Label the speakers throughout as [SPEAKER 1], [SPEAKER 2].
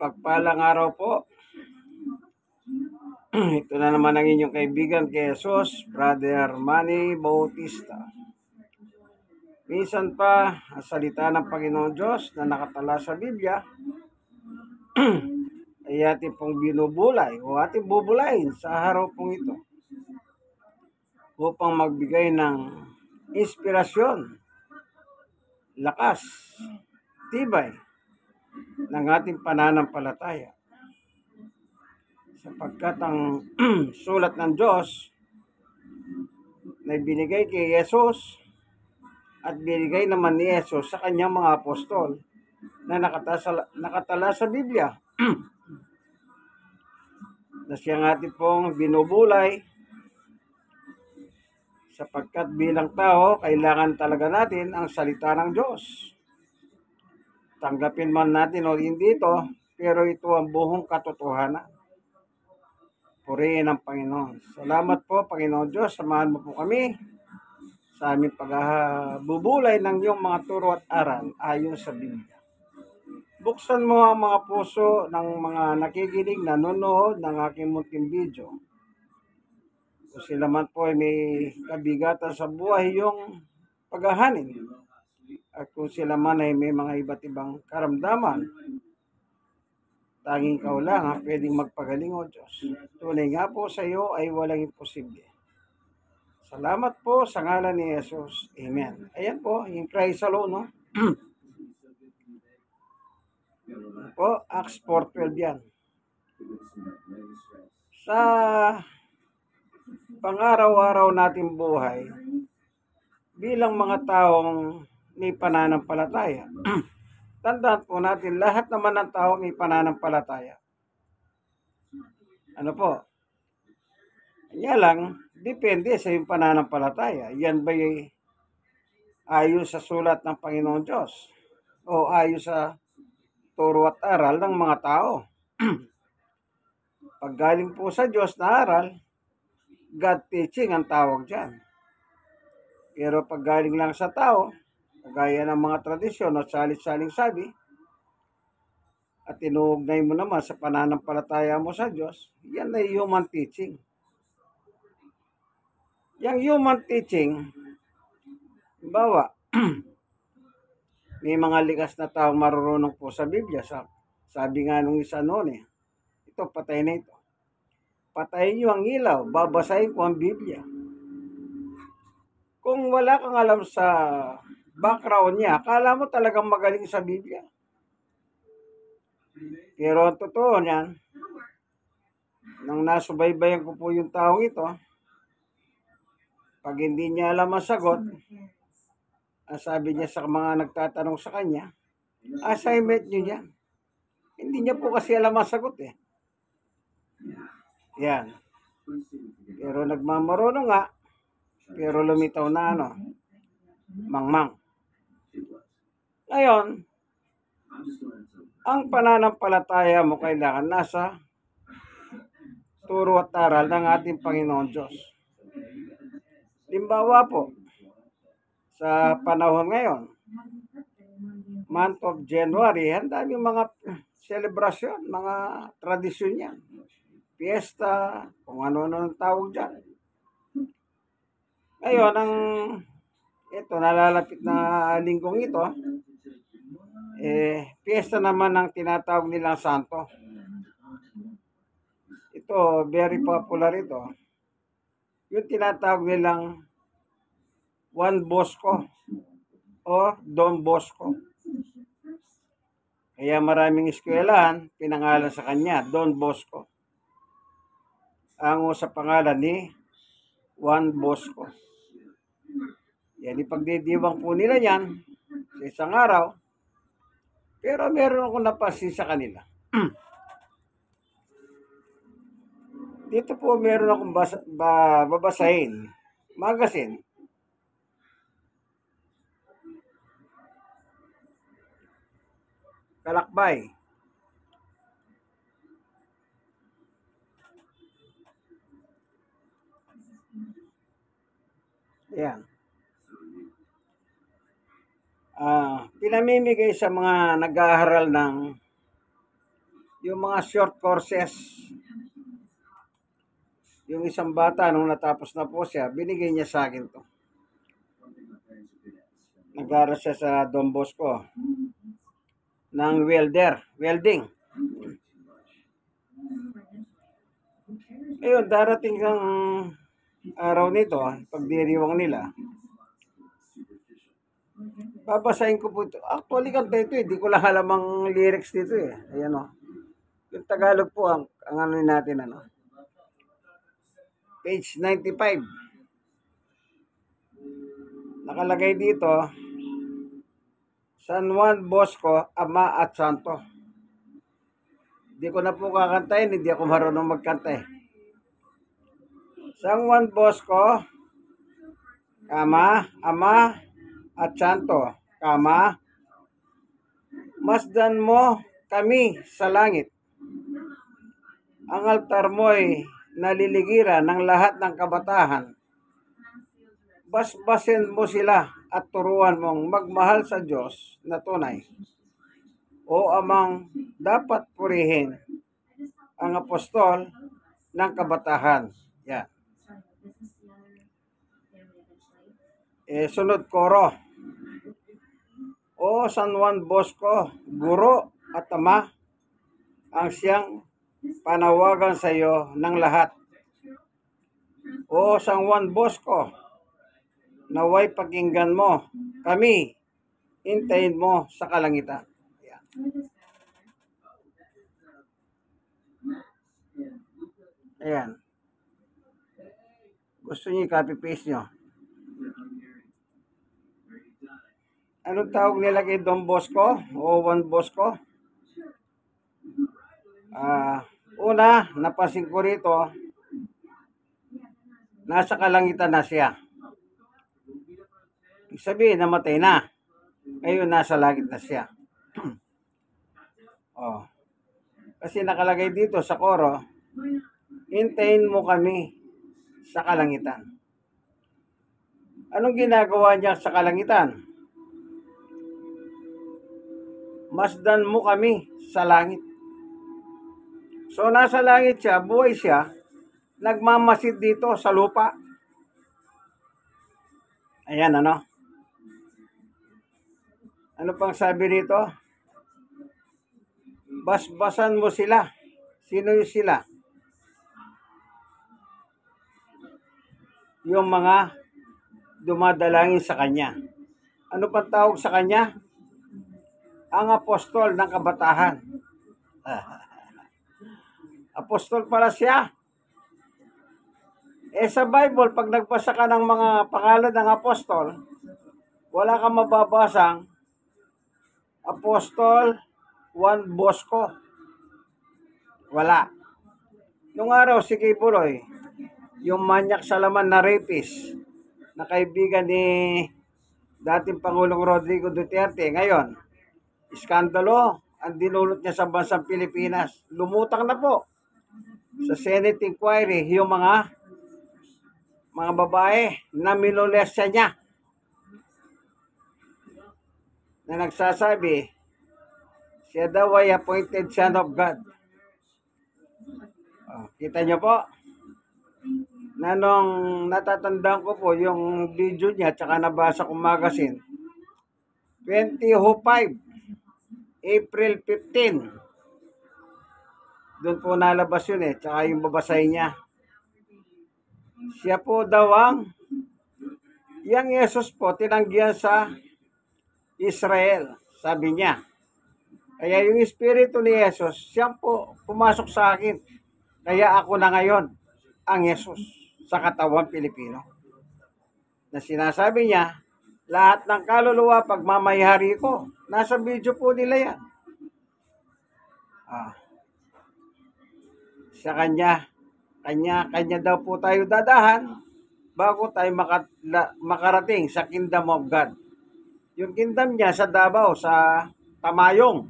[SPEAKER 1] Mapagpalang araw po. Ito na naman ang inyong kaibigan kay Jesus, Brother Manny Bautista. Minsan pa, ang salita ng Panginoon Diyos na nakatala sa Biblia ay ating pong binubulay o ating bubulayin sa araw pong ito upang magbigay ng inspirasyon, lakas, tibay ng ating pananampalataya. Sapagkat ang sulat ng Diyos na binigay kay Jesus at binigay naman ni Jesus sa kanyang mga apostol na nakatala sa Biblia na siyang ating pong binubulay sapagkat bilang tao kailangan talaga natin ang salita ng Diyos. Tanggapin man natin o hindi ito, pero ito ang buong katotohanan. Purihin ang Panginoon. Salamat po, Panginoon Diyos. Samahan mo po kami sa aming pagbubulay ng iyong mga turo at aral ayon sa Biblia. Buksan mo ang mga puso ng mga nakikinig, nanonood ng aking munting video. Kung sila man po ay may kabigatan sa buhay yung paghahanin. At kung sila man ay may mga iba't ibang karamdaman, tanging ikaw lang ang pwedeng magpagaling o Diyos. Tunay nga po sa iyo ay walang imposible. Salamat po sa ngalan ni Jesus. Amen. Ayan po, yung Christ alone, no? Po, Acts 4:12 yan. Sa pang-araw-araw nating buhay, bilang mga taong may pananampalataya, tandaan po natin, lahat naman ng tao may pananampalataya. Ano po? Kanya lang, depende sa yung pananampalataya. Yan ba ayon sa sulat ng Panginoon Diyos? O ayon sa turo at aral ng mga tao? Pag galing po sa Diyos na aral, God teaching ang tawag dyan. Pero pag galing lang sa tao, kagaya ng mga tradisyon o salit-saling sabi, at inuugnay mo naman sa pananampalataya mo sa Diyos, yan ay human teaching. Yang human teaching, bawa, may mga likas na taong marurunong po sa Biblia. Sabi nga nung isa noon ito, patay na ito. Patayin niyo ang ilaw, babasahin ko ang Biblia. Kung wala kang alam sa background niya, akala mo talagang magaling sa Biblia. Pero ang totoo niyan, nang nasubaybayan ko po yung taong ito, pag hindi niya alam ang sagot, ang sabi niya sa mga nagtatanong sa kanya, assignment niyo yan. Hindi niya po kasi alam ang sagot Yan. Pero nagmamarunong nga, pero lumitaw na mangmang. Ngayon, ang pananampalataya mo kailangan nasa turo at aral ng ating Panginoon Diyos. Limbawa po, sa panahon ngayon, month of January, ang daming mga selebrasyon, mga tradisyon yan. Fiesta, kung ano-ano ang tawag dyan. Ngayon, ito, nalalapit na linggong ito, fiesta naman ang tinatawag nilang santo. Ito, very popular ito. Yung tinatawag nilang Juan Bosco o Don Bosco. Kaya maraming eskwelahan, pinangalan sa kanya, Don Bosco. Ang sa pangalan ni Juan Bosco. Yan, ipagdidiwang po nila yan sa isang araw. Pero meron akong napansin sa kanila. Dito po meron akong babasahin. Magazine. Kalakbay. Ayan. Pinamimigay sa mga nag-aaral ng yung mga short courses. Yung isang bata, nung natapos na po siya, binigay niya sa akin to. Nag-aaral siya sa Don Bosco ng welding. Ngayon, darating ang araw nito, pagdiriwang nila, babasahin ko po ito. Actually, kanta ito eh. Di ko lang alam ang lyrics dito eh. Ayan o. Yung Tagalog po ang ano natin ano. Page 95. Nakalagay dito, San Juan Bosco, Ama at Santo. Hindi ko na po kakantayin, hindi ako marunong magkanta eh. San Juan Bosco, Ama at Santo, masdan mo kami sa langit. Ang altar mo'y naliligiran ng lahat ng kabatahan. Basbasin mo sila at turuan mong magmahal sa Diyos na tunay. O Amang dapat purihin ang apostol ng kabatahan. Yan. Sunod koro. O San Juan Bosco, guro at ama, ang siyang panawagan sa iyo ng lahat. O San Juan Bosco, naway pakinggan mo kami, hintayin mo sa kalangitan. Yan. Ayan. Gusto niyo i-copy-paste nyo. Anong tawag nila kay Don Bosco o Juan Bosco? Una, napansin ko rito, nasa kalangitan na siya. Ibig sabihin, namatay na. Ngayon, nasa langit na siya. Oh. Kasi nakalagay dito sa koro, hintayin mo kami sa kalangitan. Anong ginagawa niya sa kalangitan? Masdan mo kami sa langit. So, nasa langit siya, buhay siya, nagmamasid dito sa lupa. Ayan, ano? Ano pang sabi rito? Basbasan mo sila. Sino yung sila? Yung mga dumadalangin sa kanya. Ano pang tawag sa kanya? Ang apostol ng kabatahan. Apostol pala siya. Sa Bible, pag nagbasa ka ng mga pangalan ng apostol, wala kang mababasang Apostol Juan Bosco. Wala. Nung araw, si Kay Buloy, yung manyak sa laman na rapist, na kaibigan ni dating Pangulong Rodrigo Duterte, ngayon, iskandalo ang dinulot niya sa bansang Pilipinas. Lumutang na po sa Senate inquiry yung mga babae na minolestya niya na nagsasabi siya daw ay appointed son of God. Kita niyo po na nung natatandaan ko po yung video niya tsaka nabasa kong magazine 2005 April 15 doon po nalabas yun tsaka yung babasay niya. Siya po daw ang yang Yesus po tinanggihan sa Israel, sabi niya. Kaya yung Espiritu ni Yesus, siya po pumasok sa akin. Kaya ako na ngayon ang Yesus sa katawan Pilipino. Na sinasabi niya, lahat ng kaluluwa pagmamayari ko. Nasa video po nila yan. Sa kanya daw po tayo dadahan bago tayo makarating sa Kingdom of God. Yung kingdom niya sa Davao, sa Tamayong.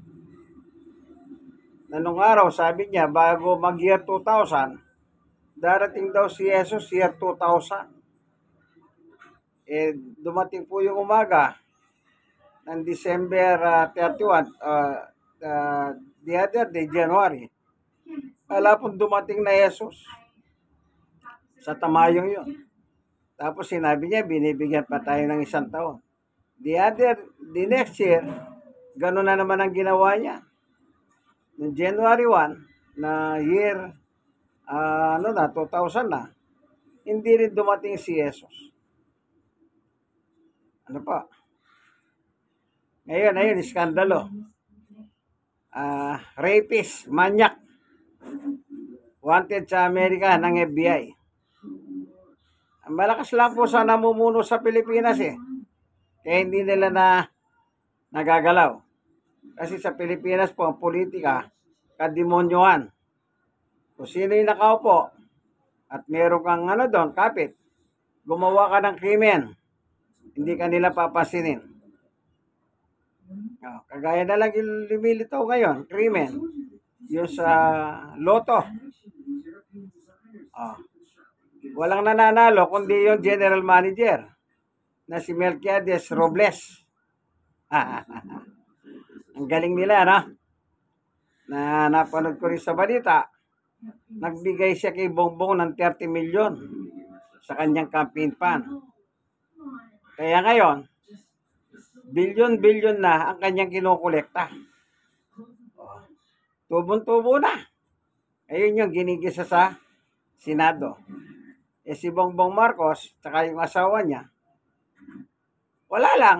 [SPEAKER 1] Na nung araw, sabi niya, bago mag-year 2000, darating daw si Jesus year 2000. Dumating po yung umaga ng December 31, the other day, January. Wala pong dumating na Jesus sa tamayong yun. Tapos sinabi niya, binibigyan pa tayo ng 1 taon. The next year, gano'n na naman ang ginawa niya. Noong January 1, na year, 2000 na, hindi rin dumating si Jesus. Ano pa? Ngayon, iskandalo. Rapist, manyak. Wanted sa Amerika ng FBI. Malakas lang po sa namumuno sa Pilipinas eh. Kaya hindi nila nagagalaw. Kasi sa Pilipinas po, ang politika, kademonyohan. Kung sino yung nakaupo, at meron kang doon, kapit, gumawa ka ng krimen, hindi ka nila papasinin. Kagaya na lang yung lumilitaw ngayon, krimen, yung sa loto. Walang nananalo kundi yung general manager na si Melquiades Robles. Ang galing nila, no? Na napanood ko rin sa balita, nagbigay siya kay Bongbong ng 30 million sa kanyang campaign fund. Kaya ngayon, bilyon-bilyon na ang kanyang kinukolekta. Tubon-tubo na. Ayun yung ginigisa sa Senado. Si Bongbong Marcos, tsaka yung asawa niya, wala lang.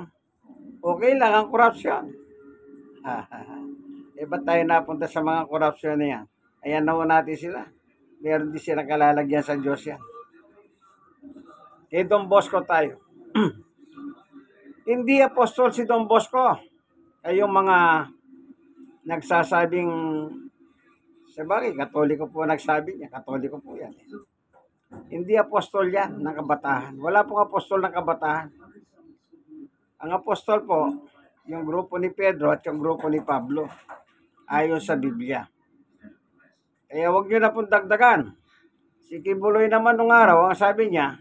[SPEAKER 1] Okay lang ang korupsyon. Ba't tayo napunta sa mga korupsyon na yan? Ayan naman natin sila. Meron din silang kalalagyan sa Diyos yan. Kay Don Bosco tayo. Hindi apostol si Don Bosco. Ay yung mga nagsasabing, sabagay, Katoliko po nagsabi niya. Katoliko po yan. Hindi apostol yan ng kabatahan. Wala pong apostol ng kabatahan. Ang apostol po, yung grupo ni Pedro at yung grupo ni Pablo, ayon sa Biblia. Kaya wag nyo na pong dagdagan. Si Kibuloy naman nung araw, ang sabi niya,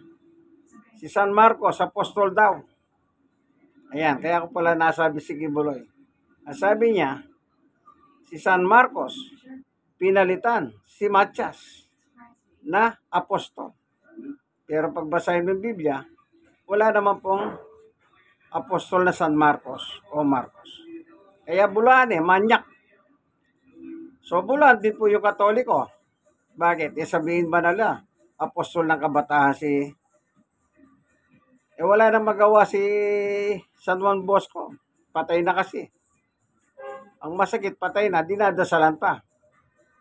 [SPEAKER 1] si San Marcos, apostol daw. Ayan, kaya ko pala nasabi si Kibuloy. Ang sabi niya, si San Marcos, pinalitan si Matias na apostol. Pero pagbasahin ng Biblia, wala naman pong apostol na San Marcos o Marcos. Kaya bulaan manyak. So bulaan din po yung Katoliko. Bakit? Sabihin ba nila, apostol ng kabataan si... wala nang magawa si San Juan Bosco. Patay na kasi. Ang masakit, patay na, dinadasalan pa.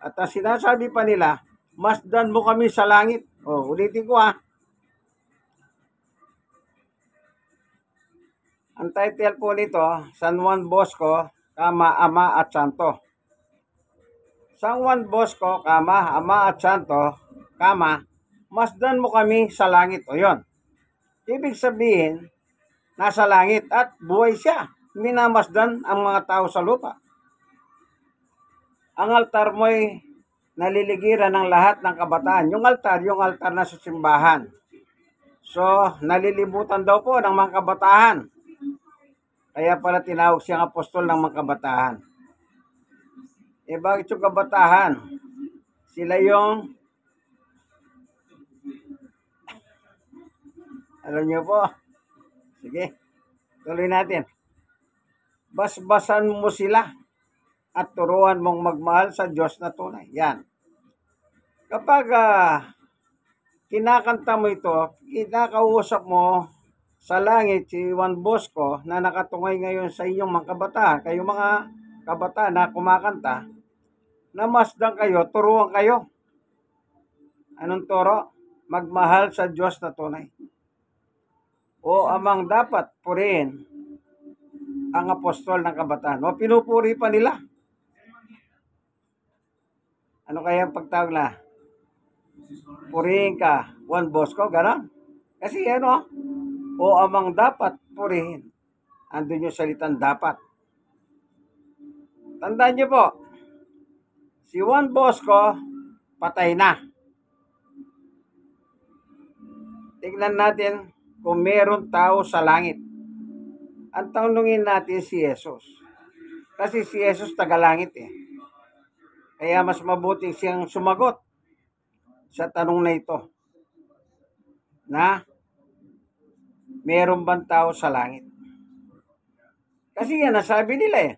[SPEAKER 1] At ang sinasabi pa nila, masdan mo kami sa langit. Ulitin ko Ang title po nito, San Juan Bosco, Ama at Santo. San Juan Bosco, Ama at Santo, masdan mo kami sa langit. Yun. Ibig sabihin, nasa langit at buhay siya. Minamasdan ang mga tao sa lupa. Ang altar mo'y naliligiran ng lahat ng kabataan. Yung altar na sa simbahan. So, nalilibutan daw po ng mga kabataan. Kaya pala tinawag siyang apostol ng mga kabataan. Bakit yung kabataan? Sila yung... Alam niyo po. Sige, tuloy natin. Basbasan mo sila at turuan mong magmahal sa Diyos na tunay. Yan. Kapag kinakanta mo ito, kinakausap mo sa langit si Juan Bosco na nakatungay ngayon sa inyong mga kabataan, kayong mga kabataan na kumakanta, namasdan kayo, turuan kayo. Anong turo? Magmahal sa Diyos na tunay. O amang dapat purihin ang apostol ng kabataan. O pinupuri pa nila. Ano kaya ang pagtawag na? Purihin ka, Juan Bosco, gano'n? Kasi o amang dapat purihin. Andun yung salitang dapat. Tandaan niyo po, si Juan Bosco, patay na. Tignan natin kung meron tao sa langit. Ang tanungin natin si Jesus. Kasi si Jesus taga-langit Kaya mas mabuting siyang sumagot sa tanong na ito na meron bang tao sa langit? Kasi yan nasabi nila eh.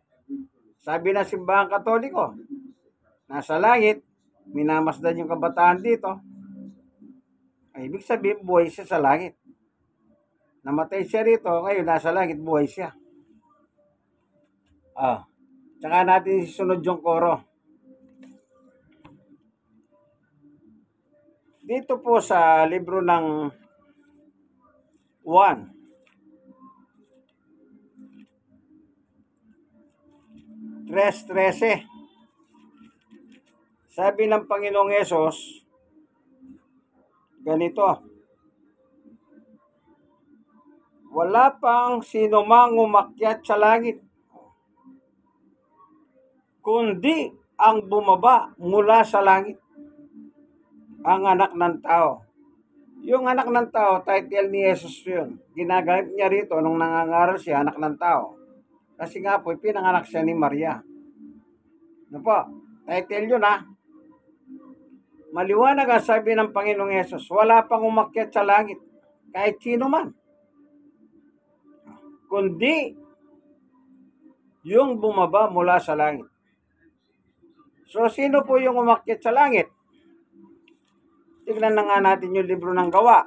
[SPEAKER 1] Sabi ng Simbahang Katoliko, nasa langit, minamasdan yung kabataan dito. Ay, ibig sabihin, buhay siya sa langit. Namatay siya rito, ngayon nasa langit, buhay siya. Tsaka natin isunod yung koro. Dito po sa libro ng 1:3:13. Sabi ng Panginoong Yesus, ganito, wala pang sino mang umakyat sa langit, kundi ang bumaba mula sa langit, ang anak ng tao. Yung anak ng tao, title ni Jesus yun. Ginagamit niya rito nung nangangaral siya, anak ng tao. Kasi nga po, pinanganak siya ni Maria. Ano po? Title yun ha. Maliwanag ang sabi ng Panginoong Yesus, wala pang umakyat sa langit, kahit sino man. Kundi yung bumaba mula sa langit. So, sino po yung umakyat sa langit? Tignan na nga natin yung libro ng Gawa.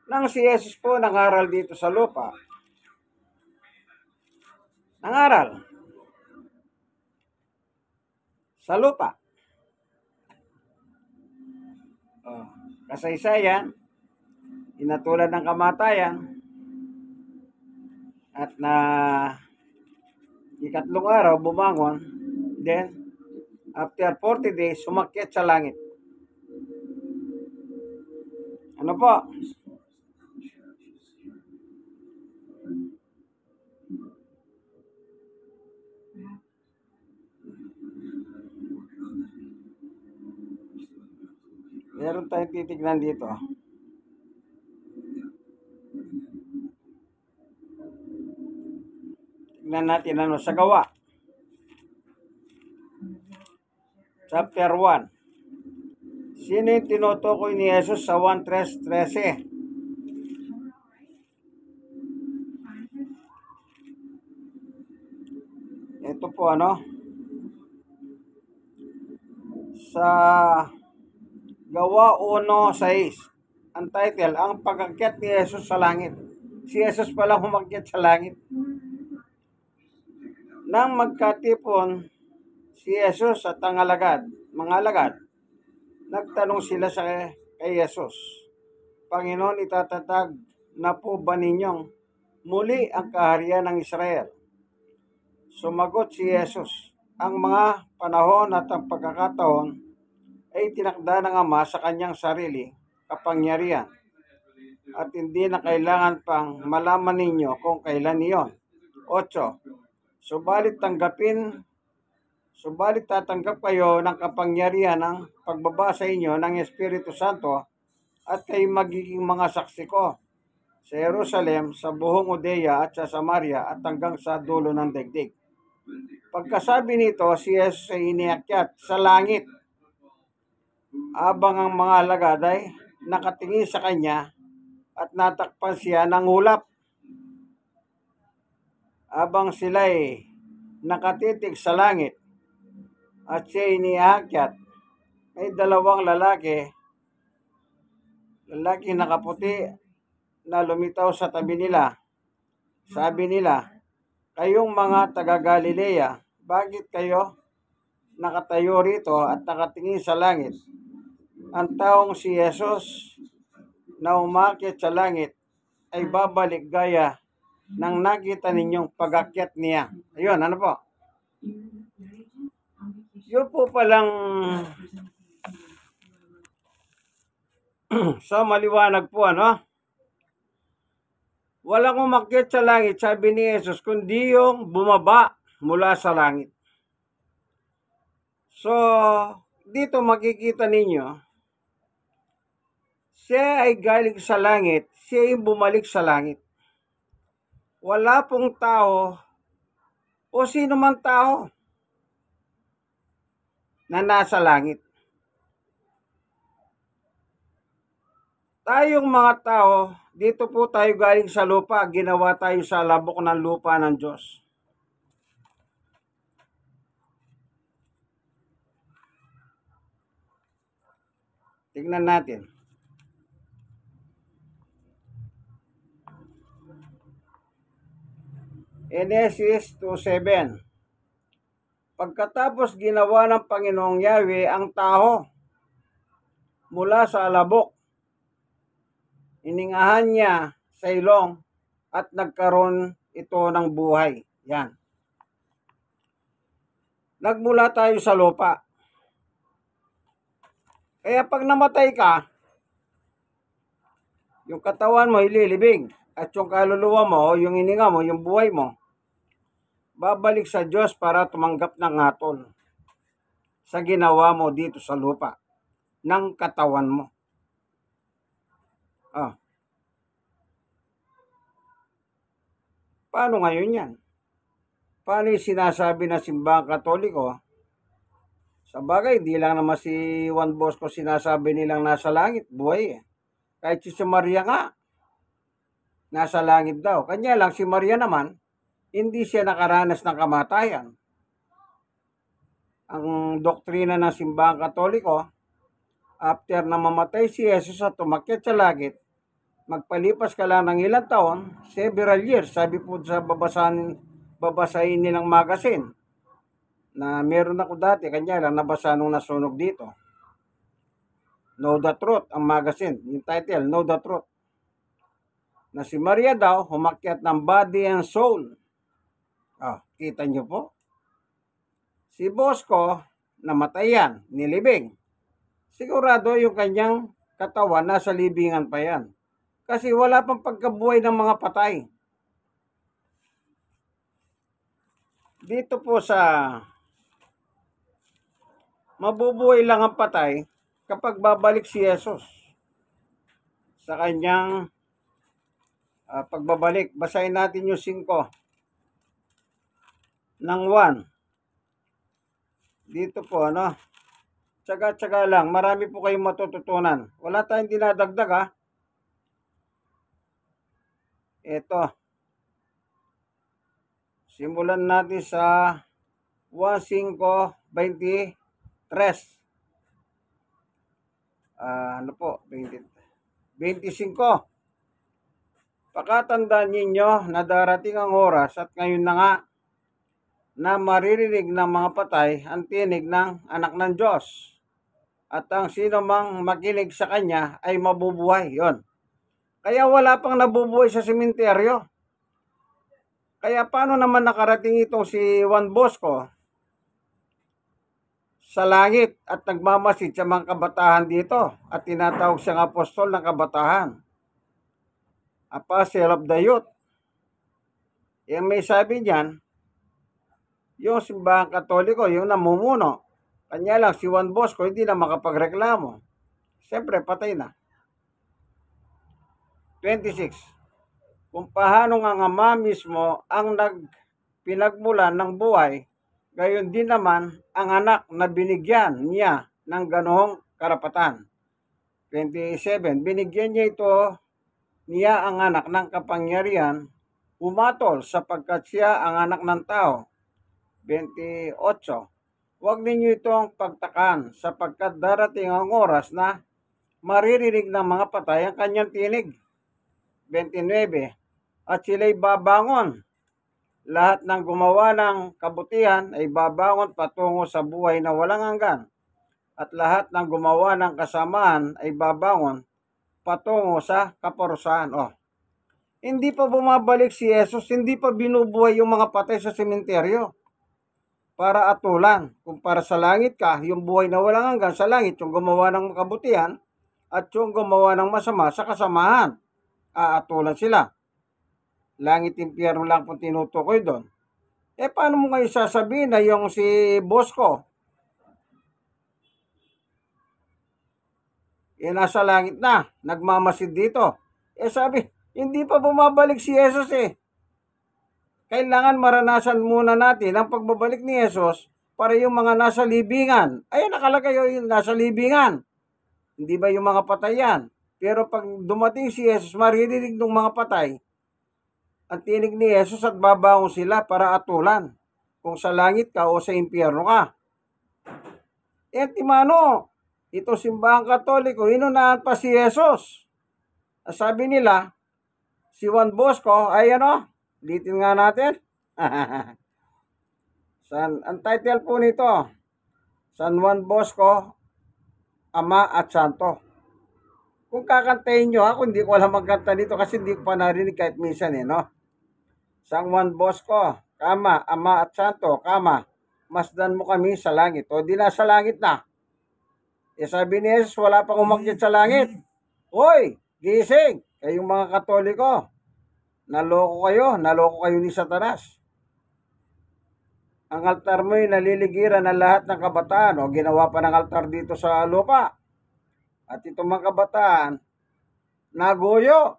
[SPEAKER 1] Nang si Jesus po nangaral dito sa lupa. Nangaral sa lupa. Kasaysayan, inatulad ng kamatayan, at na ikatlong araw bumangon, then after 40 days, sumakyat sa langit. Ano po? Meron tayong titignan dito. Tignan natin ano sa Gawa. Chapter 1. Sino yung tinutukoy ni Jesus sa 1:13? Ito po ano? Sa Gawa 1:6. Ang title, ang pag-akyat ni Jesus sa langit. Si Jesus pala umakyat sa langit. Nang magkatipon si Jesus at ang mga alagad, nagtanong sila kay Jesus, Panginoon, itatatag na po ba ninyong muli ang kaharian ng Israel? Sumagot si Jesus, ang mga panahon at ang pagkakataon ay tinakda ng Ama sa kanyang sarili kapangyarihan at hindi na kailangan pang malaman ninyo kung kailan iyon. 8. Subalit tatanggap kayo ng kapangyarihan ng pagbaba sa inyo ng Espiritu Santo at kayo magiging mga saksi ko sa Jerusalem, sa buong Judea at sa Samaria at hanggang sa dulo ng daigdig. Pagkasabi nito, si Jesus ay iniakyat sa langit habang ang mga alagad ay nakatingin sa kanya at natakpan siya ng ulap. Habang sila ay nakatitig sa langit at siya iniakyat, ay dalawang lalaki nakaputi na lumitaw sa tabi nila. Sabi nila, kayong mga taga-Galilea, bakit kayo nakatayo rito at nakatingin sa langit? Ang taong si Jesus na umakyat sa langit ay babalik gaya ng nakita ninyong pag-akyat niya. Ayun, ano po? Yun po palang so maliwanag po, ano? Walang umakyat sa langit, sabi ni Jesus, kundi yung bumaba mula sa langit. So, dito makikita ninyo, siya ay galing sa langit, siya ay bumalik sa langit. Wala pong tao o sino man tao na nasa langit. Tayong mga tao, dito po tayo galing sa lupa, ginawa tayo sa labok ng lupa ng Diyos. Tingnan natin. Genesis 2:7. Pagkatapos ginawa ng Panginoong Yahweh ang tao mula sa alabok, iningahan niya sa ilong at nagkaroon ito ng buhay. Yan. Nagmula tayo sa lupa. Kaya pag namatay ka, yung katawan mo ililibing at yung kaluluwa mo, yung hininga mo, yung buhay mo, babalik sa Diyos para tumanggap ng hatol sa ginawa mo dito sa lupa ng katawan mo. Paano ngayon yan? Paano yung sinasabi ng simbahang Katoliko? Sa bagay, di lang naman si Juan Bosco sinasabi nilang nasa langit, buhay eh. Kahit si Maria nga, nasa langit daw. Kanya lang si Maria naman, hindi siya nakaranas ng kamatayan. Ang doktrina ng simbahang Katoliko, after na mamatay si Jesus at tumakyat sa langit, magpalipas ka lang ng ilang taon, several years, sabi po sa babasahin nilang magazine, na meron ako dati, kanya lang nabasa nung nasunog dito. Know the Truth, ang magazine, yung title, Know the Truth. Na si Maria daw, humakyat ng body and soul. Kita nyo po? Si Bosco, namatay yan, nilibing. Sigurado yung kanyang katawan, nasa libingan pa yan. Kasi wala pang pagkabuhay ng mga patay. Dito po sa mabubuhay lang ang patay kapag babalik si Jesus sa kanyang pagbabalik. Basahin natin yung 5 ng 1. Dito po, tsaga-tsaga lang. Marami po kayong matututunan. Wala tayong dinadagdag, ha. Ito. Simulan natin sa 1:5:23. 25. Pakatandaan ninyo na darating ang oras at ngayon na nga na maririnig ng mga patay ang tinig ng anak ng Diyos. At ang sino mang makinig sa kanya ay mabubuhay. Yon. Kaya wala pang nabubuhay sa sementeryo. Kaya paano naman nakarating itong si Juan Bosco sa langit at nagmamasid sa mga kabataan dito at tinatawag siyang apostol ng kabataan, apostle of the youth. Yung may sabi niyan, yung simbahang Katoliko, yung namumuno. Kanya lang si Juan Bosco hindi na makapagreklamo. Siyempre patay na. 26. Kung paano nga ang Ama mismo ang pinagmulan ng buhay, gayon din naman ang anak na binigyan niya ng ganoong karapatan. 27. Binigyan niya niya ang anak ng kapangyarihan umatol sapagkat siya ang anak ng tao. 28. Huwag ninyo itong pagtakan sapagkat darating ang oras na maririnig ng mga patay ang kanyang tinig. 29. At sila'y babangon. Lahat ng gumawa ng kabutihan ay babangon patungo sa buhay na walang hanggan. At lahat ng gumawa ng kasamaan ay babangon patungo sa kaparusahan. Hindi pa bumabalik si Jesus, hindi pa binubuhay yung mga patay sa sementeryo para atulan. Kung para sa langit ka, yung buhay na walang hanggan sa langit, yung gumawa ng kabutihan at yung gumawa ng masama sa kasamahan, aatulan sila. Langit impyerno lang po tinutukoy doon. Paano mo ngayon sasabihin na yung si Bosco nasa langit na, nagmamasid dito? Sabi, hindi pa bumabalik si Jesus. Kailangan maranasan muna natin ang pagbabalik ni Jesus para yung mga nasa libingan. Ay, nakalagay yung nasa libingan. Hindi ba yung mga patay yan? Pero pag dumating si Jesus, maririnig ng mga patay ang tinig ni Jesus at babangon sila para atulan kung sa langit ka o sa impyerno ka. Eh, timano, ito simbahang katoliko, hinunahan pa si Jesus. Sabi nila, si Juan Bosco, ay ano, litin nga natin. Ang title po nito, San Juan Bosco, Ama at Santo. Kung kakantahin nyo, ako hindi ko alam magkanta dito kasi hindi ko pa narinig kahit minsan no? San Juan Bosco, kama, Ama at Santo, kama, masdan mo kami sa langit. O di nasa langit na. E sabi ni Jesus, wala pang umakyat sa langit. Hoy, gising, kayong mga Katoliko. Naloko kayo ni Satanas. Ang altar mo'y naliligiran ng lahat ng kabataan o ginawa pa ng altar dito sa lupa. At itong mga kabataan, naguyo.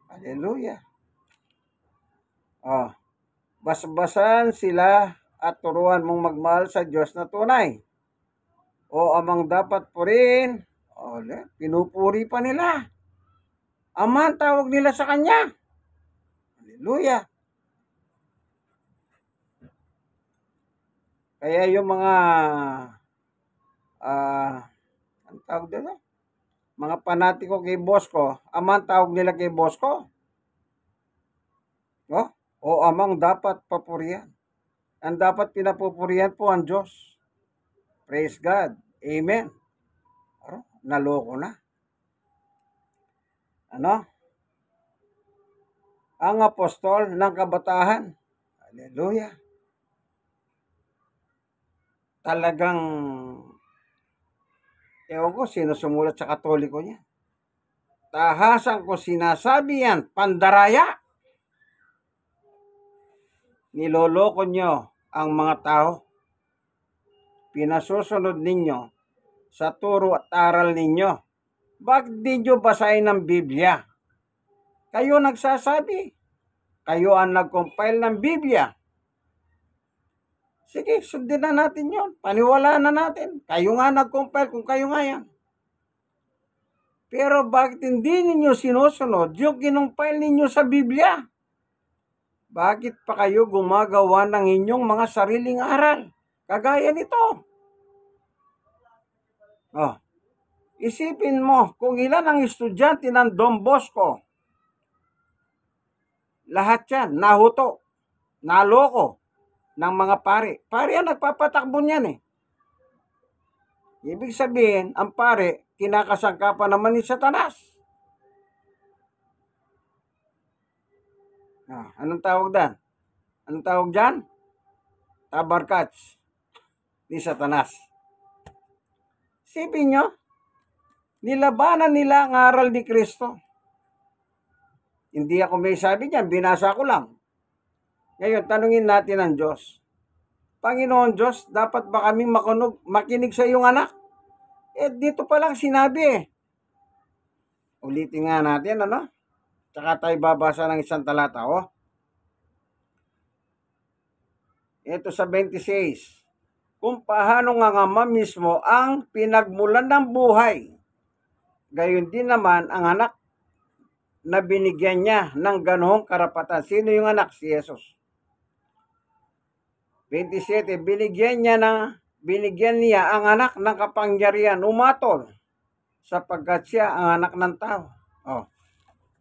[SPEAKER 1] Hallelujah. Basbasan sila at turuan mong magmahal sa Diyos na tunay. O amang dapat purihin. Pinupuri pa nila. Ama ang tawag nila sa Kanya. Hallelujah. Kaya yung mga ang tawag nila? Mga panatiko kay Bosco, ama ang tawag nila kay Bosco. O amang dapat papurihan. Ang dapat pinapupurihan po ang Diyos. Praise God. Amen. Naloko na. Ang apostol ng kabatahan. Hallelujah. Talagang, ewan ko, sino sumulat sa Katoliko niya. Tahasan ko sinasabi yan, pandaraya. Niloloko nyo ang mga tao. Pinasusunod ninyo sa turo at aral ninyo. Bakit di nyo basahin ang Biblia? Kayo nagsasabi. Kayo ang nag-compile ng Biblia. Sige, sundin na natin yon. Paniwalaan na natin. Kayo nga nag-compile kung kayo nga yan. Pero bakit hindi ninyo sinusunod yung kinumpile ninyo sa Biblia? Bakit pa kayo gumagawa ng inyong mga sariling aral? Kagaya nito. Isipin mo kung ilan ang estudyante ng Don Bosco. Lahat yan, nahuto, naloko ng mga pare. Pare yan, nagpapatakbo niyan Ibig sabihin, ang pare, kinakasangkapan naman ni Satanas. Anong tawag dan? Anong tawag dyan? Tabarkats ni Satanas. Isipin nyo, nilabanan nila ang aral ni Kristo. Hindi ako may sabi niyan, binasa ko lang. Ngayon, tanungin natin ang Diyos. Panginoon Diyos, dapat ba kami makinig sa iyong anak? Dito pa lang sinabi Ulitin nga natin, Tsaka tayo babasa ng isang talata, Ito sa 26. Kung paano nga Ama mismo ang pinagmulan ng buhay, gayon din naman ang anak na binigyan niya ng ganoong karapatan. Sino yung anak? Si Jesus. 27. Binigyan niya ang anak ng kapangyarihan umatol sapagkat siya ang anak ng tao.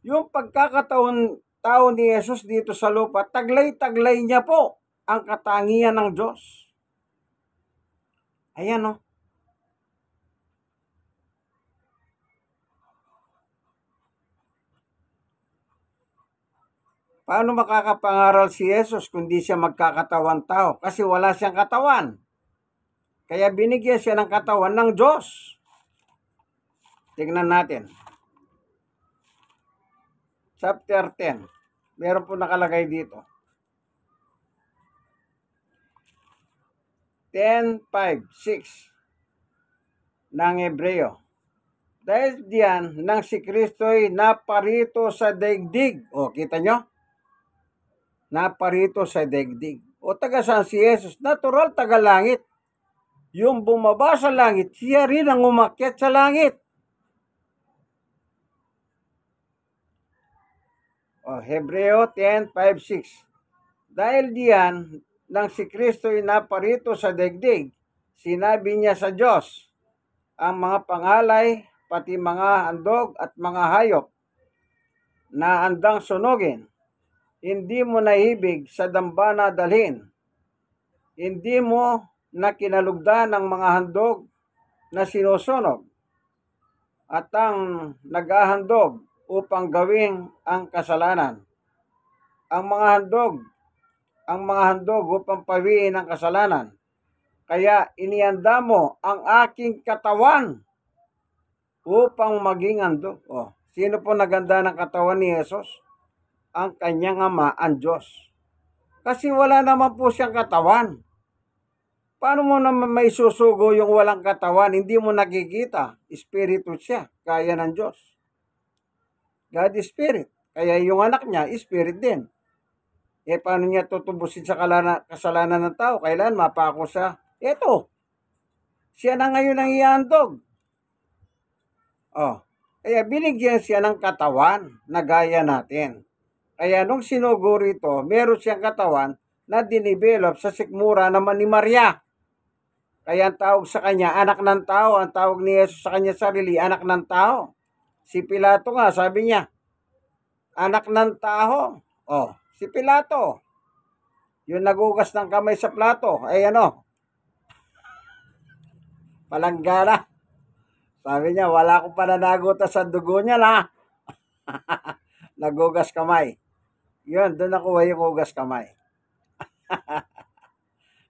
[SPEAKER 1] Yung pagkakataon tao ni Jesus dito sa lupa, taglay-taglay niya po ang katangian ng Diyos. Ayan Paano makakapangaral si Jesus kung di siya magkakatawan tao? Kasi wala siyang katawan. Kaya binigyan siya ng katawan ng Diyos. Tingnan natin. Chapter 10. Meron po nakalagay dito. 10:5-6 ng Hebreo. Dahil diyan, nang si Kristo'y naparito sa daigdig. Kita nyo? Naparito sa daigdig. O taga saan si Jesus? Natural, taga langit. Yung bumaba sa langit, siya rin ang umakyat sa langit. O, Hebreo 10:5-6. Dahil diyan, nang si Kristo'y naparito sa daigdig, sinabi niya sa Diyos, ang mga pangalay, pati mga handog at mga hayop na andang sunugin, hindi mo naibig sa dambana dalhin. Hindi mo na kinalugdan ng mga handog na sinusunog at ang naghahandog upang gawing ang kasalanan. Ang mga handog upang pawiin ang kasalanan. Kaya inianda mo ang aking katawan upang maging handog. Oh, sino po naganda ng katawan ni Jesus? Ang kanyang ama, ang Diyos. Kasi wala naman po siyang katawan. Paano mo naman may susugo yung walang katawan? Hindi mo nakikita. Espiritu siya, kaya ng Diyos. God is Spirit. Kaya yung anak niya, Spirit din. Paano niya tutubusin sa kasalanan ng tao? Kailan mapako siya? Ito, siya na ngayon ang ihandog. Kaya binigyan siya ng katawan na gaya natin. Kaya nung sinugo rito, meron siyang katawan na dinivelop sa sikmura naman ni Maria. Kaya ang tawag sa kanya, anak ng tao. Ang tawag ni Jesus sa kanya sarili, anak ng tao. Si Pilato nga, sabi niya, anak ng tao. Si Pilato, yung nagugas ng kamay sa plato, palanggana. Sabi niya, wala akong pananagutan sa dugo niya na. Nagugas kamay. Yun, doon nakuha yung hugas kamay.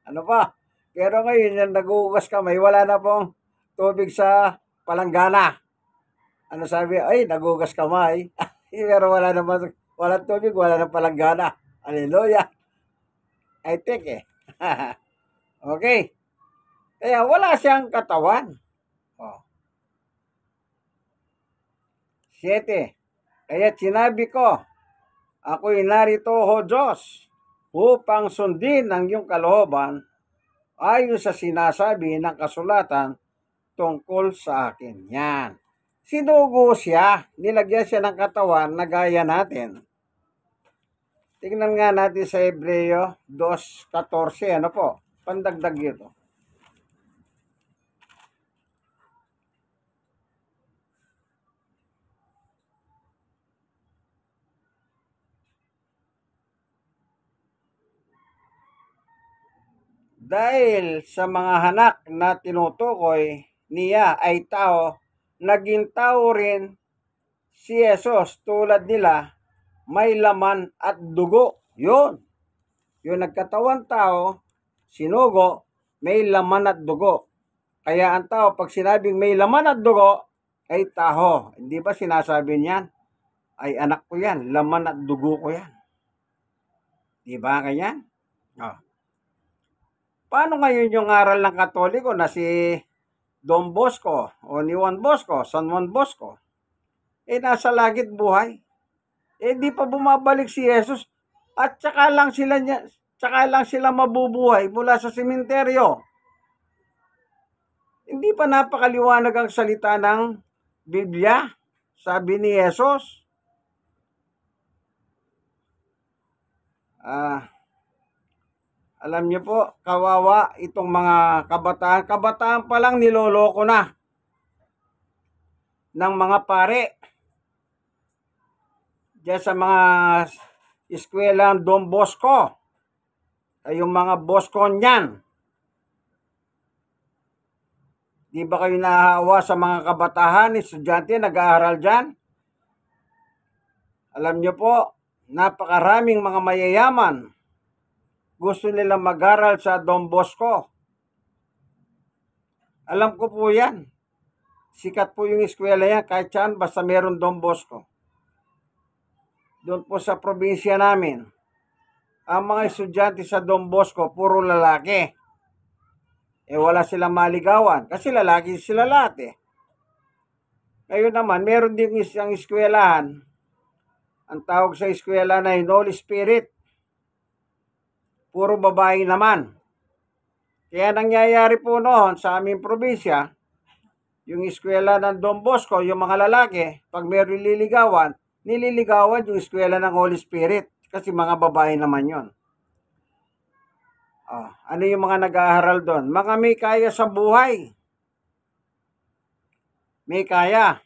[SPEAKER 1] Ano pa? Pero ngayon, yung nagugas kamay, wala na pong tubig sa palanggana. Ano sabi? Ay, nagugas kamay. Pero walang tubig, wala na palanggana. Hallelujah. I think Okay. Kaya wala siyang katawan. 7. Kaya sinabi ko, ako'y narito, ho Diyos, upang sundin ang iyong kalooban ayon sa sinasabi ng kasulatan tungkol sa akin. Yan. Sinugo siya, nilagyan siya ng katawan na gaya natin. Tingnan nga natin sa Hebreo 2:14, ano po? Pandagdag ito. Dahil sa mga hanak na tinutukoy niya ay tao, naging tao rin si Jesus tulad nila, may laman at dugo. Yun. Yung nagkatawan tao, sinugo, may laman at dugo. Kaya ang tao, pag sinabing may laman at dugo, ay taho. Hindi ba sinasabi niyan? Ay anak ko yan, laman at dugo ko yan. Di ba ganyan? Paano ngayon yung aral ng Katoliko na si Don Bosco o ni Juan Bosco, San Juan Bosco? Nasa langit buhay. Di pa bumabalik si Jesus at tsaka lang sila mabubuhay mula sa sementeryo. Hindi pa napakaliwanag ang salita ng Biblia? Sabi ni Jesus. Alam niyo po, kawawa itong mga kabataan. Kabataan pa lang niloloko na ng mga pare. Diyan sa mga eskwelahan Don Bosco. Ay yung mga Bosco niyan. Di ba kayo nahahawa sa mga kabataan, estudyante, nag-aaral dyan? Alam niyo po, napakaraming mga mayayaman. Gusto nila mag-aral sa Don Bosco. Alam ko po yan. Sikat po yung eskwela yan, kahit saan, basta meron Don Bosco. Doon po sa probinsya namin, ang mga estudyante sa Don Bosco, puro lalaki. Wala silang maligawan, kasi lalaki sila lahat Ngayon naman, meron din isang eskwelahan. Ang tawag sa eskwela na Holy Spirit. puro babae naman. Kaya nangyayari po noon sa aming probinsya, yung eskwela ng Don Bosco, yung mga lalaki, pag may nililigawan yung eskwela ng Holy Spirit. Kasi mga babae naman yon. Ano yung mga nag-aaral doon? Mga may kaya sa buhay. May kaya.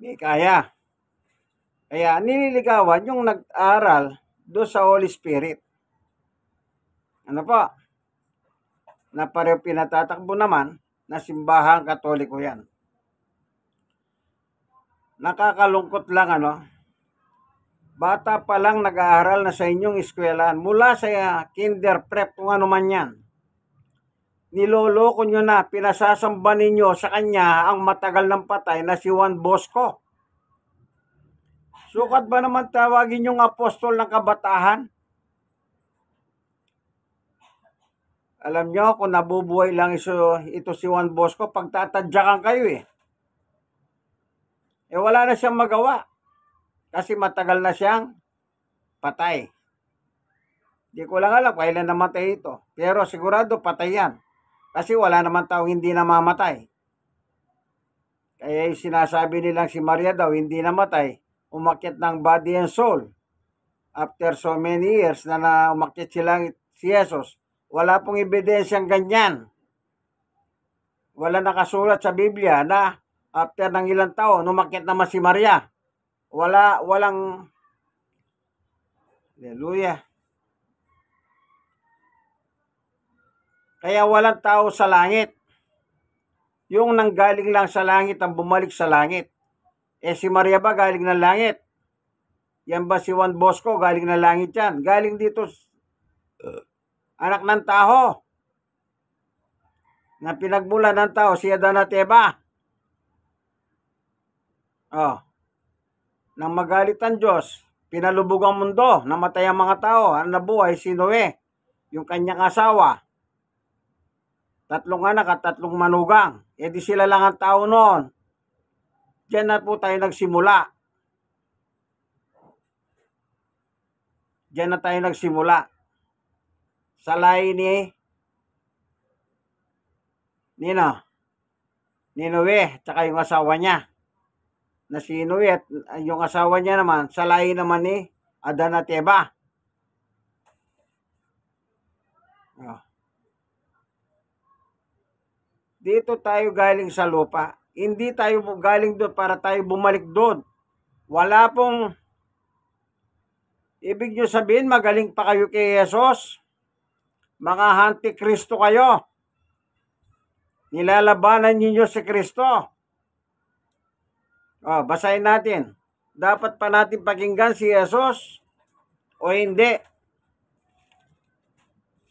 [SPEAKER 1] May kaya. Kaya nililigawan yung nag-aaral doon sa Holy Spirit. Ano po? Na pareho pinatatakbo naman na simbahang Katoliko yan. Nakakalungkot lang bata pa lang nag-aaral na sa inyong eskwelahan mula sa kinder prep kung ano man yan. Niloloko nyo na, pinasasamba ninyo sa kanya ang matagal ng patay na si Juan Bosco. Sukat ba naman tawagin yung apostol ng kabataan? Alam nyo, kung nabubuhay lang ito si Juan Bosco, pagtatadyakan kayo wala na siyang magawa. Kasi matagal na siyang patay. Di ko lang alam kailan namatay ito. Pero sigurado patay yan. Kasi wala naman taong hindi namamatay. Kaya yung sinasabi nilang si Maria daw hindi namatay, umakyat ng body and soul. After so many years na umakyat silang si Jesus, wala pong ebidensyang ganyan. Wala nakasulat sa Biblia na after ng ilang taon, umakyat naman si Maria. Walang Hallelujah. Kaya walang tao sa langit. Yung nanggaling lang sa langit ang bumalik sa langit. Si Maria ba galing ng langit? Yan ba si Juan Bosco galing ng langit yan? Galing dito anak ng tao. Na pinagmula ng tao si Adan at Eva. Nang magalit ang Diyos, pinalubog ang mundo, namatay ang mga tao, ang nabuhay si Noe, yung kanyang asawa. 3 anak at 3 manugang. Di sila lang ang tao noon. Diyan na po tayo nagsimula. Sa lahi ni Noe, tsaka yung asawa niya. Na si Noe at yung asawa niya naman, sa lahi naman ni Adan at Eva. Dito tayo galing sa lupa. Hindi tayo galing doon para tayo bumalik doon. Wala pong ibig nyo sabihin magaling pa kayo kay Jesus. Mga antikristo kayo. Nilalabanan ninyo si Kristo. Basahin natin. Dapat pa natin pakinggan si Jesus o hindi?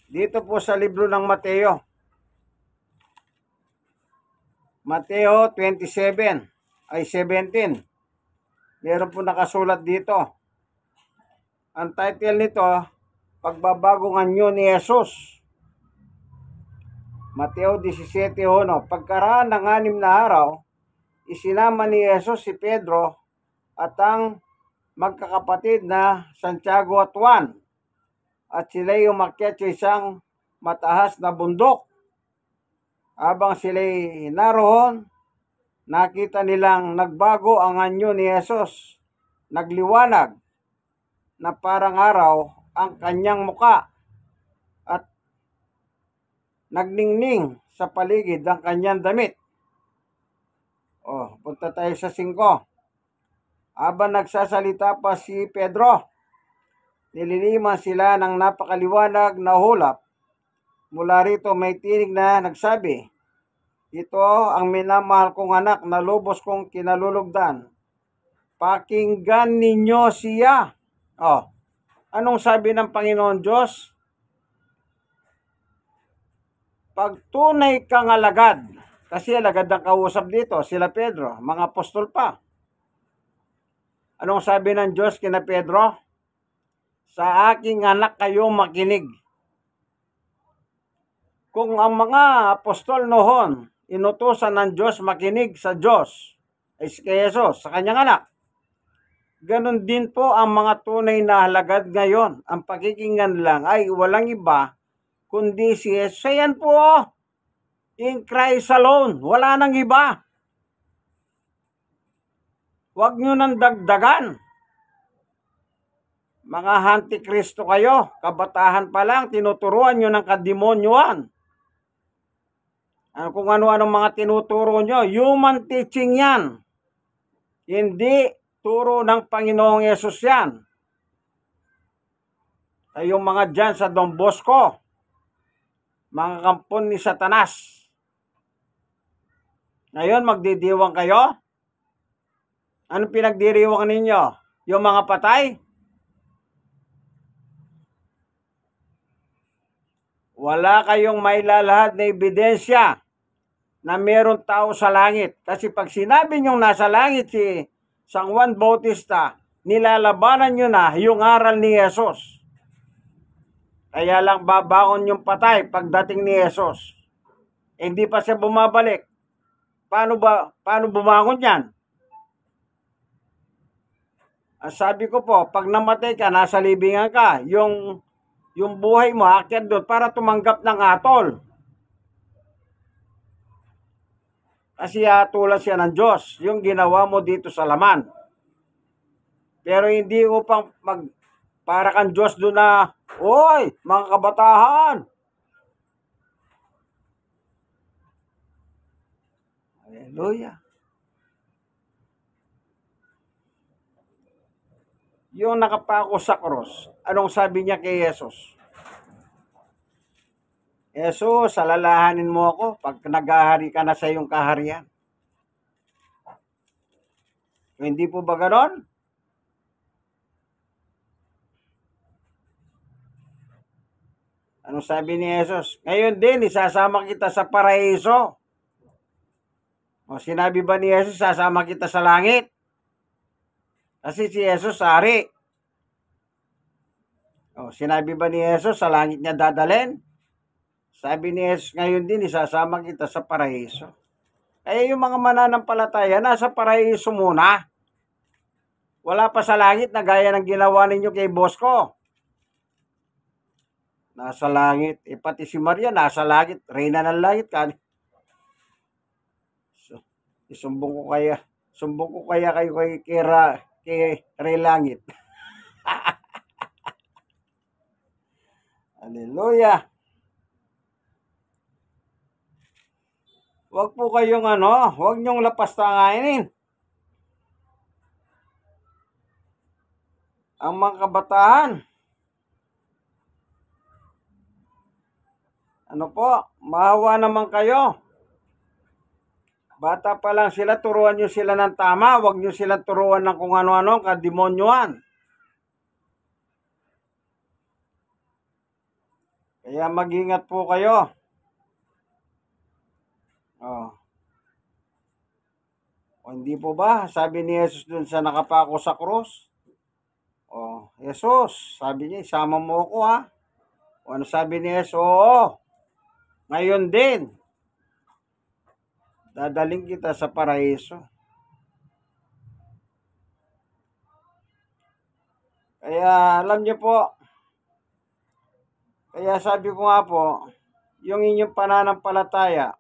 [SPEAKER 1] Dito po sa libro ng Mateo. Mateo 17. Meron po nakasulat dito. Ang title nito, Pagbabago ng Anyo ni Jesus. Mateo 17:1. Pagkaraan ng 6 na araw, isinama ni Jesus si Pedro at ang magkakapatid na Santiago at Juan. At sila'y umakyat sa isang mataas na bundok. Habang sila'y naroon, nakita nilang nagbago ang anyo ni Jesus. Nagliwanag na parang araw ang kanyang muka at nagningning sa paligid ang kanyang damit. Punta tayo sa 5. Habang nagsasalita pa si Pedro, nililiman sila ng napakaliwanag na hulap. Mula rito may tinig na nagsabi, ito ang minamahal kong anak na lubos kong kinalulugdan. Pakinggan ninyo siya. Anong sabi ng Panginoon Diyos? Pag tunay kang alagad, kasi alagad ang kausap dito, sila Pedro, mga apostol pa. Anong sabi ng Diyos kina Pedro? Sa aking anak kayo makinig. Kung ang mga apostol noon, inutusan ng Diyos makinig sa Diyos, ay kay Jesus, sa kanyang anak, Ganon din po ang mga tunay na halagad ngayon. Ang pakikinggan lang ay walang iba, kundi si Jesus. Yan po, in Christ alone, wala nang iba. Huwag nyo nang dagdagan. Mga antikristo kayo, kabatahan pa lang, tinuturuan nyo ng kademonyuan. Kung ano-anong mga tinuturo nyo, human teaching yan. Hindi turo ng Panginoong Yesus yan. Kayong mga dyan sa Don Bosco, mga kampon ni Satanas. Ngayon, magdidiwang kayo? Anong pinagdiriwang ninyo? Yung mga patay? Wala kayong mailalahad na ebidensya na meron tao sa langit. Kasi pag sinabi nyong nasa langit si San Juan Bautista, nilalabanan nyo na yung aral ni Jesus. Kaya lang babaon yung patay pagdating ni Jesus. Hindi pa siya bumabalik. Paano bumangon yan? Ang sabi ko po, pag namatay ka, nasa libingan ka, yung buhay mo, akyat doon para tumanggap ng atol. Kasi atulan siya ng Diyos, yung ginawa mo dito sa laman. Pero hindi upang para kang Diyos doon na, oy, mga kabatahan. Hallelujah. Yung nakapako sa cross, anong sabi niya kay Jesus? Jesus, alalahanin mo ako pag naghahari ka na sa iyong kaharian. Hindi po ba ganon? Anong sabi ni Jesus? Ngayon din, isasama kita sa paraiso. O sinabi ba ni Jesus, sasama kita sa langit? Kasi si Jesus hari. O sinabi ba ni Jesus, sa langit niya dadalhin? Sabi ni Jesus, ngayon din, isasama kita sa paraiso. Kaya yung mga mananampalataya, nasa paraiso muna. Wala pa sa langit na gaya ng ginawa ninyo kay Bosco. Nasa langit. Pati si Maria, nasa langit. Reyna ng langit. Sumbong ko kaya kayo kay Rey Langit. Hallelujah. Huwag po kayong huwag nyong lapastangainin. Ang mga kabataan, maawa naman kayo. Bata pa lang sila, turuan nyo sila ng tama, huwag nyo sila turuan ng kung ano-ano, kademonyuan. Kaya mag-ingat po kayo. O hindi po ba? Sabi ni Jesus dun sa nakapako sa krus. Jesus, sabi niya, isama mo ako ha. O ano sabi ni Jesus? Oo. Ngayon din, dadaling kita sa paraiso. Kaya alam niyo po, kaya sabi ko nga po, yung inyong pananampalataya,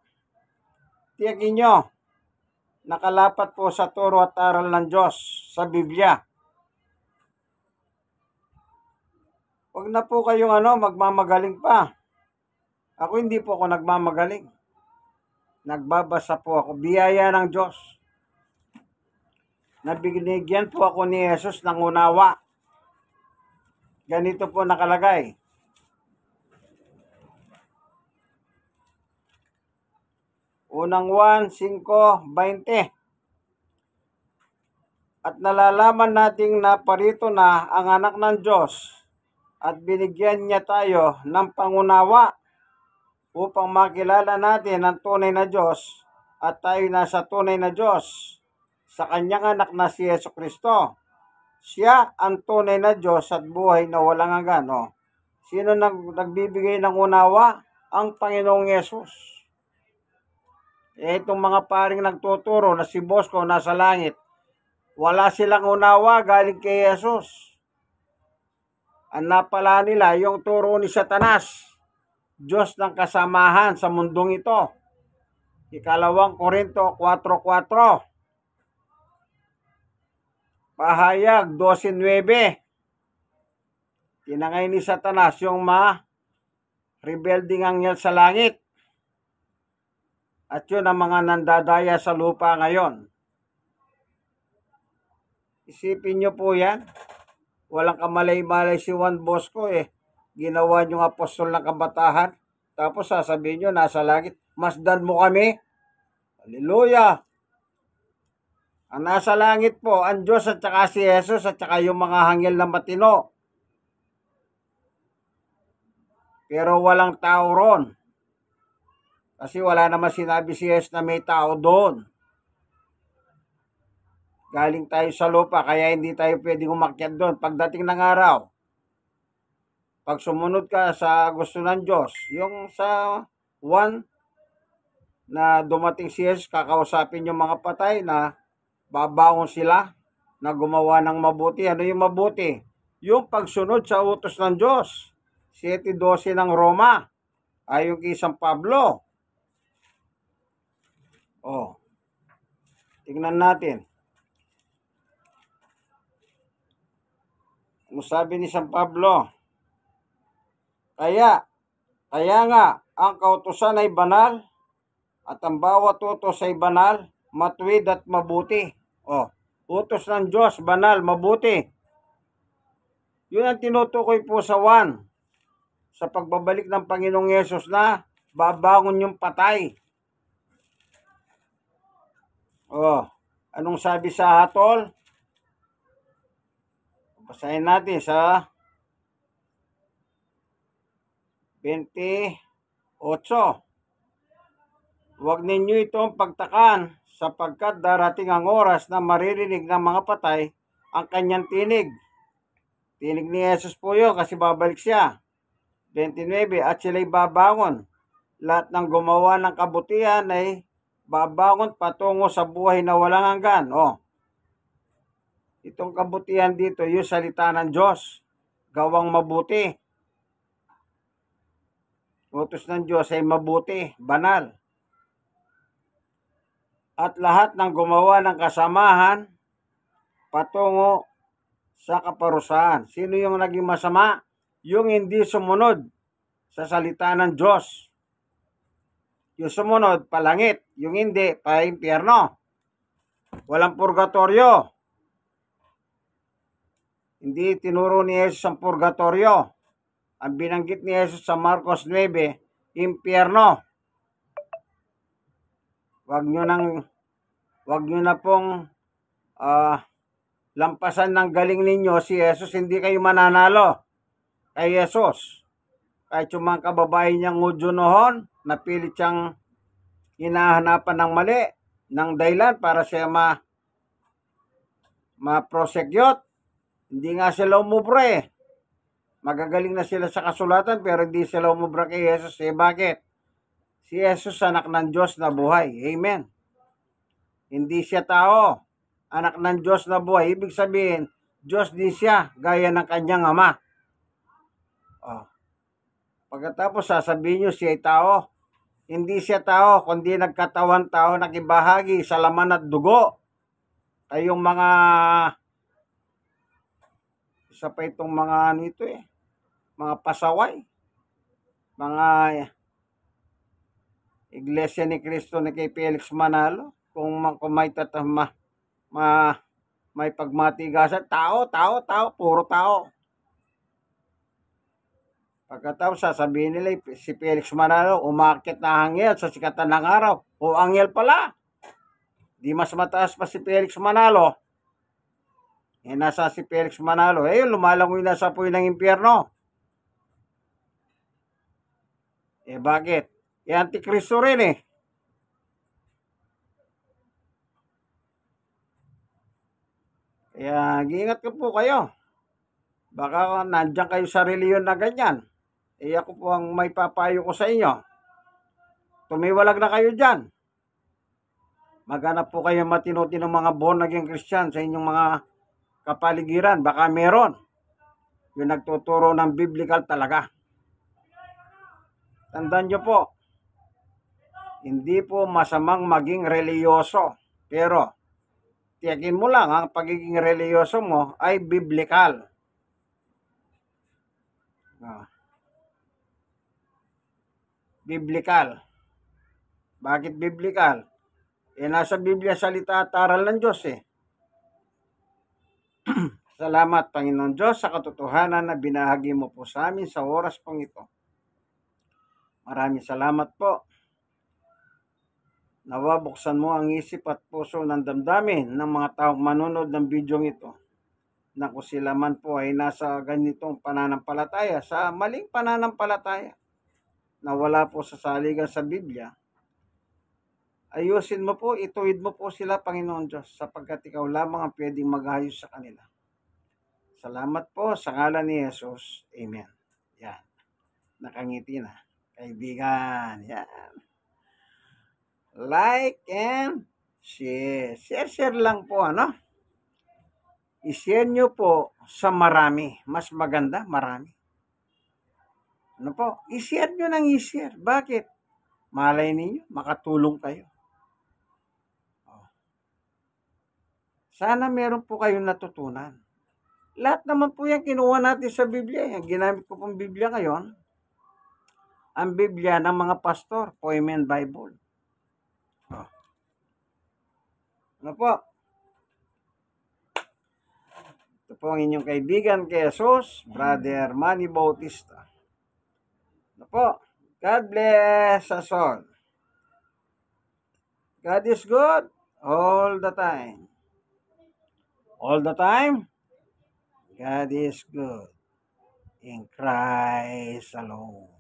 [SPEAKER 1] tiyakin nyo, nakalapat po sa turo at aral ng Diyos sa Biblia. Huwag na po kayong magmamagaling pa. Ako hindi po ako nagmamagaling. Nagbabasa po ako. Biyaya ng Diyos. Nabinigyan po ako ni Jesus ng unawa. Ganito po nakalagay. Unang 1:5-20. At nalalaman nating naparito na ang anak ng Diyos at binigyan niya tayo ng pangunawa upang makilala natin ang tunay na Diyos at tayo nasa tunay na Diyos sa kanyang anak na si Jesucristo. Siya ang tunay na Diyos at buhay na walang hanggan. Sino nagbibigay ng unawa? Ang Panginoong Yesus. Itong mga paring nagtuturo na si Bosco nasa langit, Wala silang unawa galing kay Jesus. Ang napala nila yung turo ni Satanas, Diyos ng kasamahan sa mundong ito. Ikalawang Korinto 4:4. Pahayag 12:9. Tinangay ni Satanas yung rebelding anghel sa langit. At yun ang mga nandadaya sa lupa ngayon. Isipin nyo po yan. Walang kamalay-malay si Juan Bosco Ginawa nyo apostol ng kabatahan. Tapos sasabihin nyo, nasa langit. Masdan mo kami. Hallelujah. Ang nasa langit po, ang Diyos at saka si Jesus at saka yung mga anghel na matino. Pero walang tao ron. Kasi wala naman sinabi si Jesus na may tao doon. Galing tayo sa lupa, kaya hindi tayo pwedeng umakyat doon. Pagdating ng araw, pag sumunod ka sa gusto ng Diyos, yung sa 1 na dumating si Jesus, kakausapin yung mga patay na babangon sila na gumawa ng mabuti. Ano yung mabuti? Yung pagsunod sa utos ng Diyos. 7:12 ng Roma, ayon kay San Pablo. Tingnan natin. Ano sabi ni San Pablo? Kaya nga, ang kautusan ay banal at ang bawat utos ay banal, matuwid at mabuti. Utos ng Diyos, banal, mabuti. Yun ang tinutukoy po sa 1. Sa pagbabalik ng Panginoong Yesus na babangon yung patay. Anong sabi sa hatol? Basahin natin sa 28. Huwag ninyo itong pagtakan sapagkat darating ang oras na maririnig ng mga patay ang kanyang tinig. Tinig ni Jesus po yun kasi babalik siya. 29. At sila'y babangon. Lahat ng gumawa ng kabutihan ay babangon patungo sa buhay na walang hanggan. Itong kabutihan dito, yung salita ng Diyos, gawang mabuti. Utos ng Diyos ay mabuti, banal. At lahat ng gumawa ng kasamahan, patungo sa kaparusahan. Sino yung naging masama? Yung hindi sumunod sa salita ng Diyos. Yung sumunod, palangit. Yung hindi, pa-impyerno. Walang purgatorio. Hindi tinuro ni Jesus ang purgatorio. Ang binanggit ni Jesus sa Marcos 9, impyerno. Wag nyo na pong lampasan ng galing ninyo si Jesus, hindi kayo mananalo kay Jesus. Kahit yung mga kababayan niyang Hudyo noon, napilit siyang hinahanapan ng mali, ng dahilan para siya ma-prosecute. Hindi nga sila umubra Magagaling na sila sa kasulatan pero hindi sila umubra kay Jesus. Bakit? Si Jesus anak ng Diyos na buhay. Amen. Hindi siya tao. Anak ng Diyos na buhay. Ibig sabihin, Diyos din siya, gaya ng kanyang ama. Pagkatapos sasabihin nyo siya ay tao. Hindi siya tao, kundi nagkatawan tao, nakibahagi sa laman at dugo. Kayong mga isa pa itong mga mga pasaway, mga Iglesia ni Cristo ni kay Felix Manalo, kung may pagmatigasan, tao, puro tao. Pagkatapos sasabihin nila si Felix Manalo, umakit na anghel sa sikatan ng araw. Anghel pala. Di mas mataas pa si Felix Manalo. Nasa si Felix Manalo, lumalangoy na sa puy ng impyerno. Bakit? Antikristo rin Kaya, giingat ko po kayo. Baka nandiyan kayo sa reliyon na ganyan. Ako po ang may papayo ko sa inyo. Tumiwalag na kayo dyan. Maghanap po kayo matino-tinong mga born again Christian sa inyong mga kapaligiran. Baka meron. Yung nagtuturo ng biblical talaga. Tandaan nyo po, hindi po masamang maging reliyoso. Pero, tiyakin mo lang, ang pagiging reliyoso mo ay biblical. Biblical. Bakit biblical? Nasa Biblia salita at aral ng Diyos eh. Salamat, Panginoon Diyos, sa katotohanan na binahagi mo po sa amin sa oras pong ito. Maraming salamat po. Nawa buksan mo ang isip at puso ng damdamin ng mga taong manonood ng video ito. Na kung sila man po ay nasa ganitong pananampalataya, sa maling pananampalataya, na wala po sa saligan sa Biblia, ayusin mo po, ituwid mo po sila, Panginoon Diyos, sapagkat ikaw lamang ang pwedeng mag-ayos sa kanila. Salamat po sa ngalan ni Jesus. Amen. Yan. Nakangiti na. Kaibigan. Yan. Like and share. Share lang po, ano? I-share nyo po sa marami. Mas maganda, marami. Ano po? I-share nyo nang i-share. Bakit? Malay ninyo, makatulong kayo. Sana meron po kayong natutunan. Lahat naman po yan kinuha natin sa Biblia. Yung ginamit ko pong Biblia ngayon, ang Biblia ng mga pastor, Poemen Bible. Ano po? Ito po ang inyong kaibigan kay Jesus, Brother Manny Bautista. Ano po? God bless us all. God is good all the time. All the time, God is good in Christ alone.